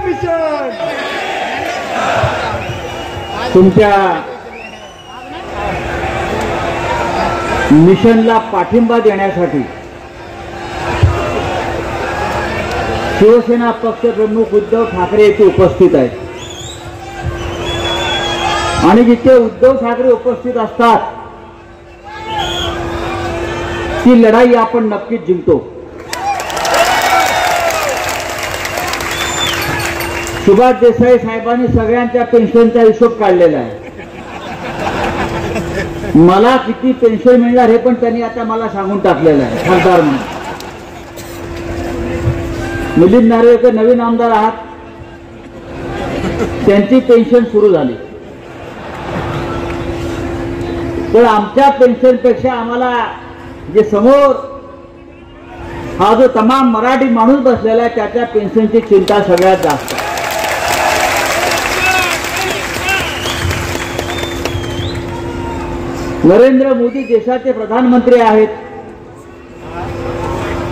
Mission. तुमच्या मिशनला पाठिंबा देण्यासाठी शिवसेना पक्षप्रमुख उद्धव ठाकरे येथे उपस्थित आहेत. आणि जिथे उद्धव ठाकरे उपस्थित असतात ती लढाई आपण नक्कीच जिंकतो. सुभाष देसाई साहेबांनी सगळ्यांच्या पेन्शनचा हिशोब काढलेला आहे. मला किती पेन्शन मिळणार हे पण त्यांनी आता मला सांगून टाकलेलं आहे. खासदार म्हणून मिलिंद नार्वेकर नवीन आमदार आहात, त्यांची पेन्शन सुरू झाली. तर आमच्या पेन्शनपेक्षा आम्हाला जे समोर हा जो तमाम मराठी माणूस बसलेला आहे त्याच्या पेन्शनची चिंता सगळ्यात जास्त. नरेंद्र मोदी देशाचे प्रधानमंत्री आहेत.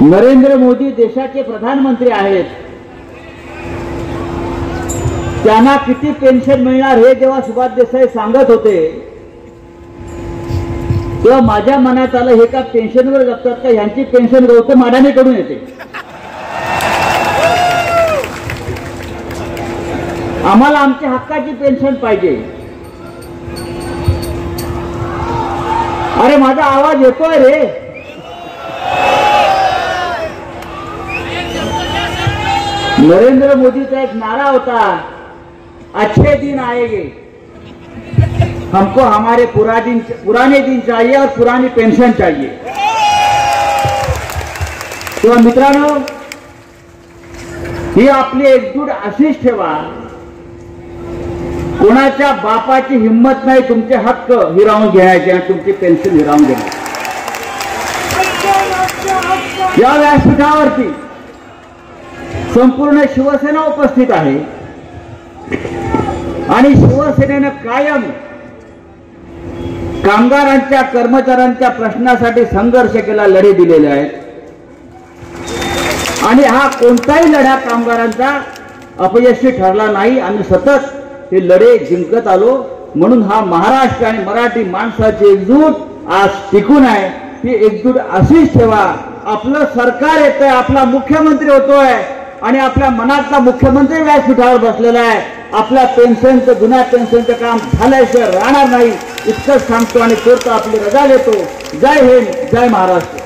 नरेंद्र मोदी देशाचे प्रधानमंत्री आहेत. त्यांना किती पेन्शन मिळणार हे जेव्हा सुभाष देसाई सांगत होते तेव्हा माझ्या मनात आलं हे का पेन्शनवर जगतात का, ह्यांची पेन्शन गौतम अडाणीकडून येते. आम्हाला आमच्या हक्काची पेन्शन पाहिजे. अरे माझा आवाज येतोय रे. नरेंद्र मोदीचा एक नारा होता, अच्छे दिन आएंगे, हमको हमारे पुराने दिन चाहिए और पुरानी पेंशन चाहिए. तेव्हा मित्रांनो ही आपली एकजूट अशीच ठेवा. कोणाच्या बापाची हिंमत नाही तुमचे हक्क हिरावून घ्यायचे आणि तुमची पेन्शन हिरावून घ्यायची. या व्यासपीठावरती संपूर्ण शिवसेना उपस्थित आहे आणि शिवसेनेनं कायम कामगारांच्या कर्मचाऱ्यांच्या प्रश्नासाठी संघर्ष केला, लढे दिलेले आहेत. आणि हा कोणताही लढा कामगारांचा अपयशी ठरला नाही. आम्ही सतत हे लढे जिंकत आलो. म्हणून हा महाराष्ट्र आणि मराठी माणसाची एकजूट आज टिकून आहे. ही एकजूट अशीच ठेवा. आपलं सरकार येतंय, आपला मुख्यमंत्री होतोय आणि आपल्या मनातला मुख्यमंत्री व्यासपीठावर बसलेला आहे. आपल्या पेन्शनचं जुन्या पेन्शनचं काम झाल्याशिवाय राहणार नाही इतकंच सांगतो आणि पुरतं आपली रजा देतो. जय हिंद, जय महाराष्ट्र.